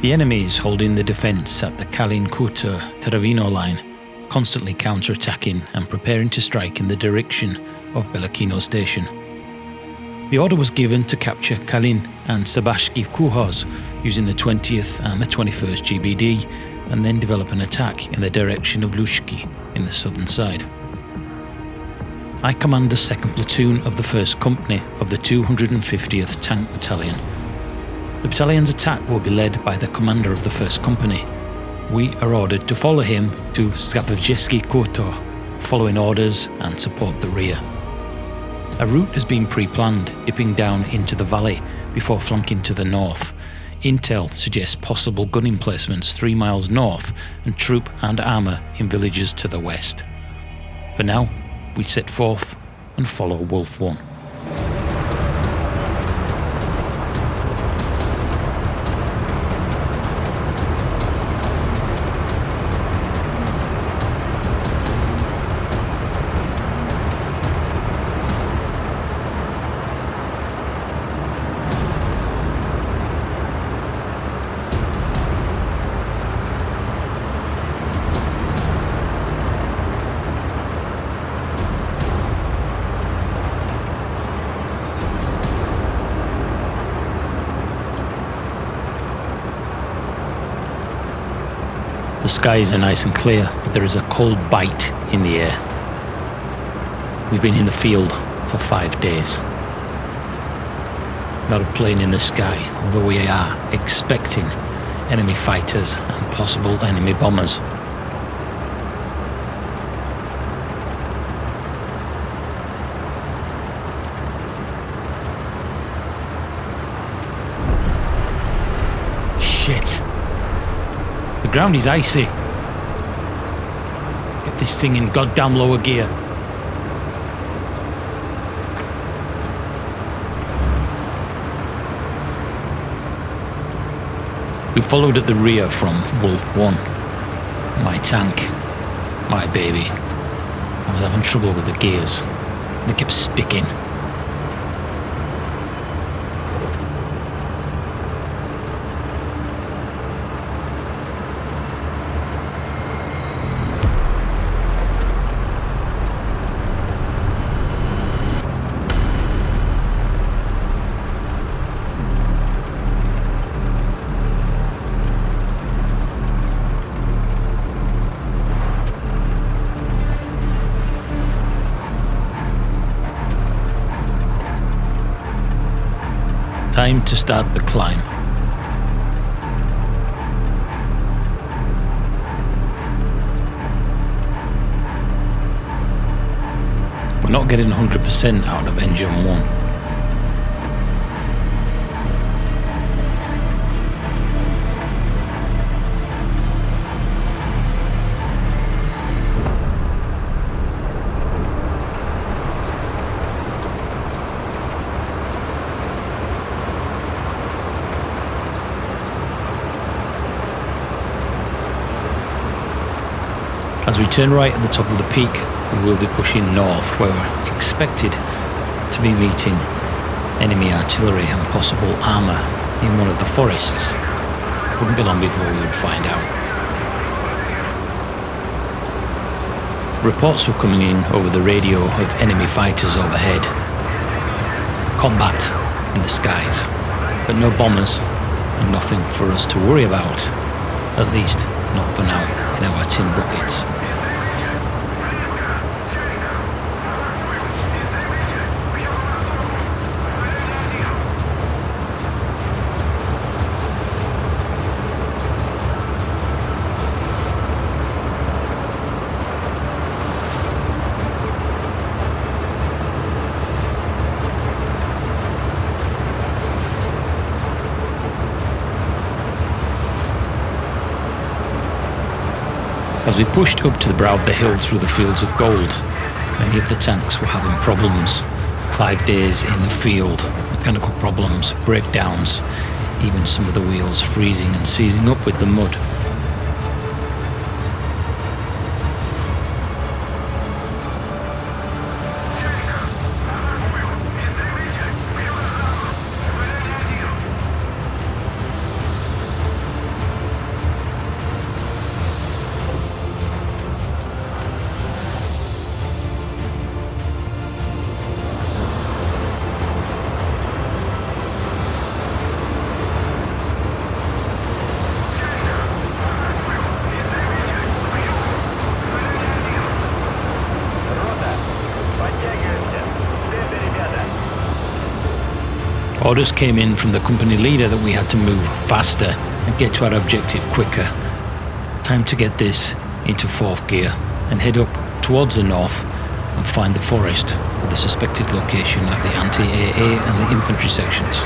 The enemies holding the defence at the Kalin-Kuta-Taravino line, constantly counter-attacking and preparing to strike in the direction of Bellakino station. The order was given to capture Kalin and Sabashki Kuhoz using the 20th and the 21st GBD, and then develop an attack in the direction of Lushki in the southern side. I command the 2nd Platoon of the 1st Company of the 250th Tank Battalion. The battalion's attack will be led by the commander of the 1st Company. We are ordered to follow him to Skapavjeski Kotor, following orders and support the rear. A route has been pre-planned, dipping down into the valley before flanking to the north. Intel suggests possible gun emplacements 3 miles north and troop and armour in villages to the west. For now, we set forth and follow Wolf 1. The skies are nice and clear, but there is a cold bite in the air. We've been in the field for 5 days. Not a plane in the sky, although we are expecting enemy fighters and possible enemy bombers. Shit. The ground is icy. Get this thing in goddamn lower gear. We followed at the rear from Wolf 1. My tank. My baby. I was having trouble with the gears. They kept sticking. Time to start the climb. We're not getting 100% out of engine 1. As we turn right at the top of the peak, we will be pushing north, where we're expected to be meeting enemy artillery and possible armour in one of the forests. Wouldn't be long before we would find out. Reports were coming in over the radio of enemy fighters overhead. Combat in the skies, but no bombers and nothing for us to worry about, at least not for now in our tin buckets. As we pushed up to the brow of the hill through the fields of gold, many of the tanks were having problems. 5 days in the field, mechanical problems, breakdowns, even some of the wheels freezing and seizing up with the mud. Orders came in from the company leader that we had to move faster and get to our objective quicker. Time to get this into 4th gear and head up towards the north and find the forest with the suspected location of the anti-AA and the infantry sections.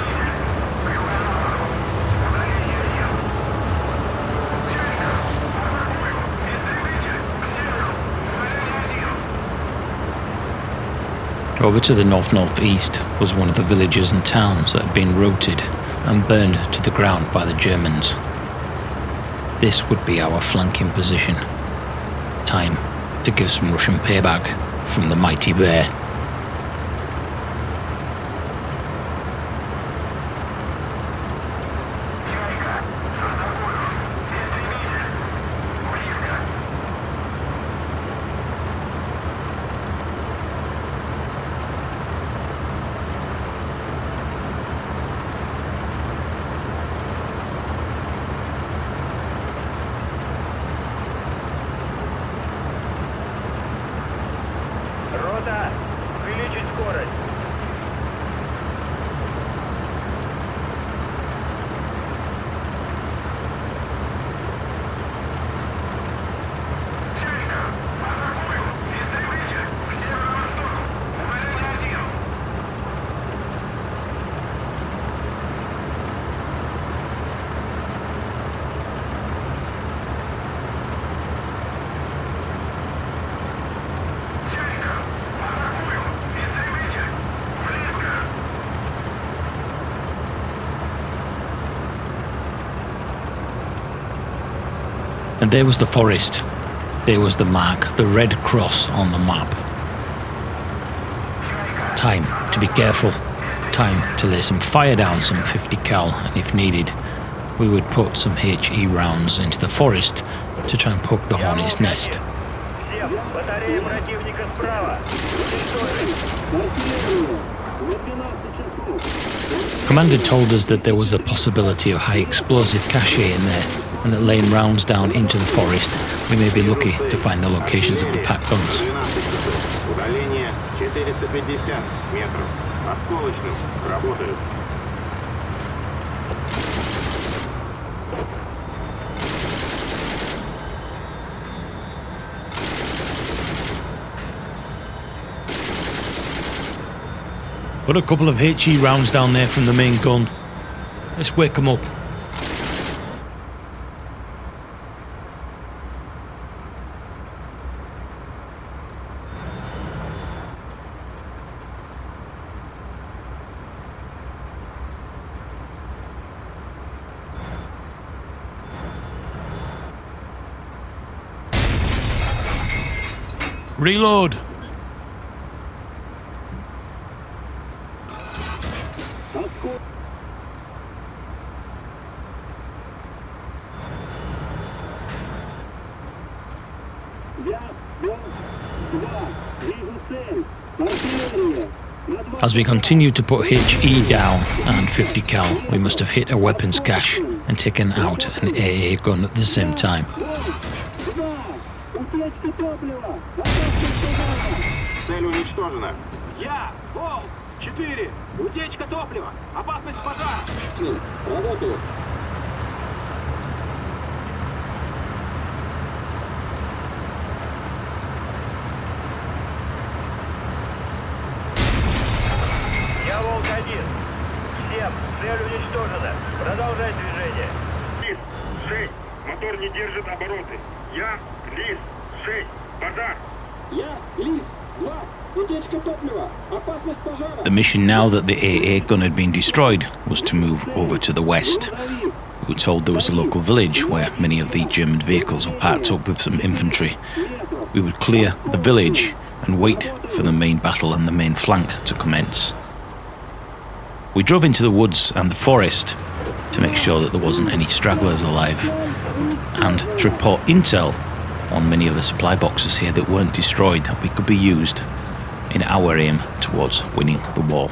Over to the north-northeast was one of the villages and towns that had been routed and burned to the ground by the Germans. This would be our flanking position. Time to give some Russian payback from the mighty bear. Увеличить скорость. And there was the forest. There was the mark, the red cross on the map. Time to be careful. Time to lay some fire down, some 50 cal, and if needed, we would put some HE rounds into the forest to try and poke the hornet's nest. Commander told us that there was a possibility of high explosive cache in there, and that laying rounds down into the forest, we may be lucky to find the locations of the pack guns. Put a couple of HE rounds down there from the main gun. Let's wake them up. Reload. As we continued to put HE down and 50 cal, we must have hit a weapons cache and taken out an AA gun at the same time. Цель уничтожена. Я, Волк, 4. Утечка топлива. Опасность пожара. Работаю. Я Волк-1. Всем, цель уничтожена. Продолжай движение. Лис, 6. Мотор не держит обороты. Я, Лис, 6. Пожар. Я, Лис, 2. Утечка топлива. Опасность пожара. The mission, now that the AA gun had been destroyed, was to move over to the west. We were told there was a local village where many of the German vehicles were parked up with some infantry. We would clear the village and wait for the main battle and the main flank to commence. We drove into the woods and the forest to make sure that there wasn't any stragglers alive, and to report intel on many of the supply boxes here that weren't destroyed, that we could be used in our aim towards winning the war.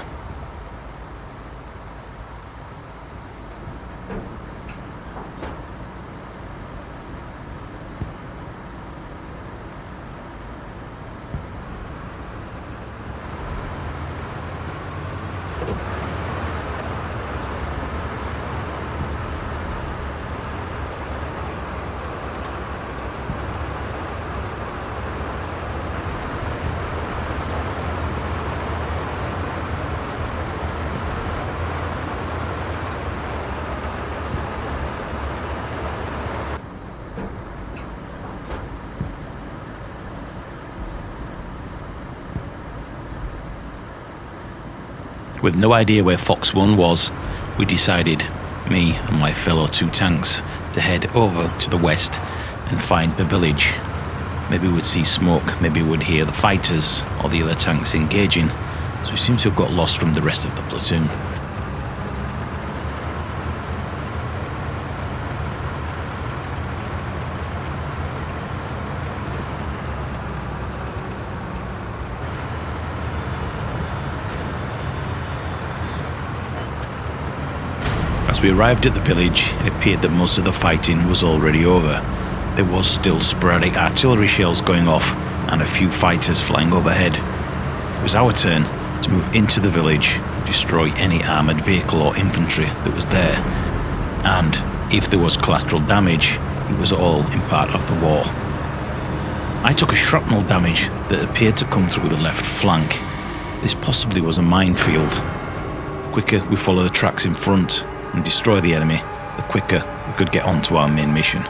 With no idea where Fox 1 was, we decided, me and my fellow 2 tanks, to head over to the west and find the village. Maybe we'd see smoke, maybe we'd hear the fighters or the other tanks engaging, so we seem to have got lost from the rest of the platoon. As we arrived at the village, it appeared that most of the fighting was already over. There was still sporadic artillery shells going off and a few fighters flying overhead. It was our turn to move into the village, destroy any armoured vehicle or infantry that was there, and if there was collateral damage, it was all in part of the war. I took a shrapnel damage that appeared to come through the left flank. This possibly was a minefield. The quicker we follow the tracks in front and destroy the enemy, the quicker we could get on to our main mission.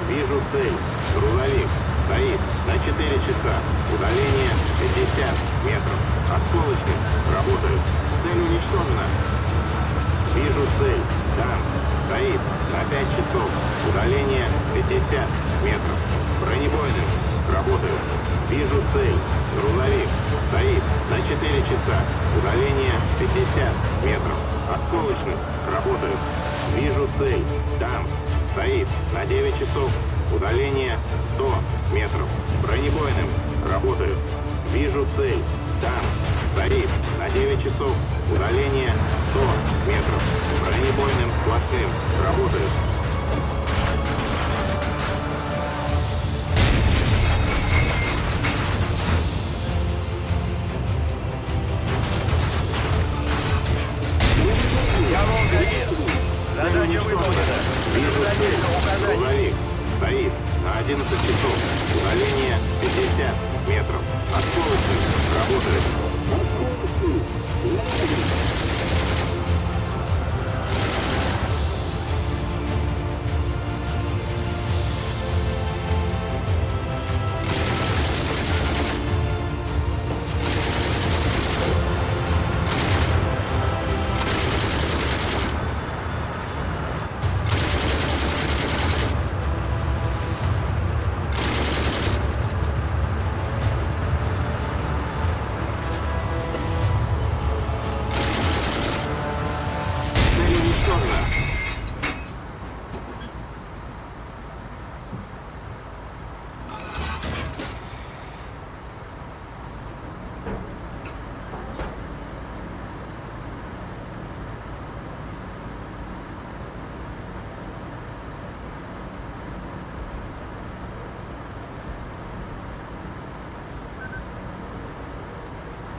Вижу цель. Грузовик. Стоит на 4 часа. Удаление 50 метров. Осколочник. Работают. Цель уничтожена. Вижу цель. Танк. Стоит на 5 часов. Удаление 50 метров. Бронебойный. Работают. Вижу цель. Грузовик. Стоит на 4 часа. Удаление 50 метров. Осколочник. Работают. Вижу цель. Танк. Стоит на 9 часов. Удаление 100 метров. Бронебойным. Работают. Вижу цель. Там. Стоит. На 9 часов. Удаление 100 метров. Бронебойным сплошным. Работают. Я Волга-1. Задача выполнена. Вижу цель. Грузовик. Стоит. На 11 часов. Удаление 50 метров. Осколочный. Работает.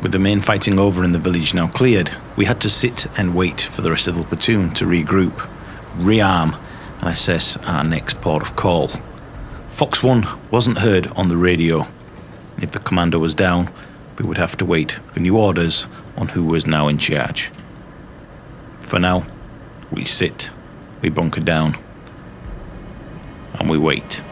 With the main fighting over and the village now cleared, we had to sit and wait for the rest of the platoon to regroup, rearm, and assess our next port of call. Fox 1 wasn't heard on the radio. If the commander was down, we would have to wait for new orders on who was now in charge. For now, we sit, we bunker down, and we wait.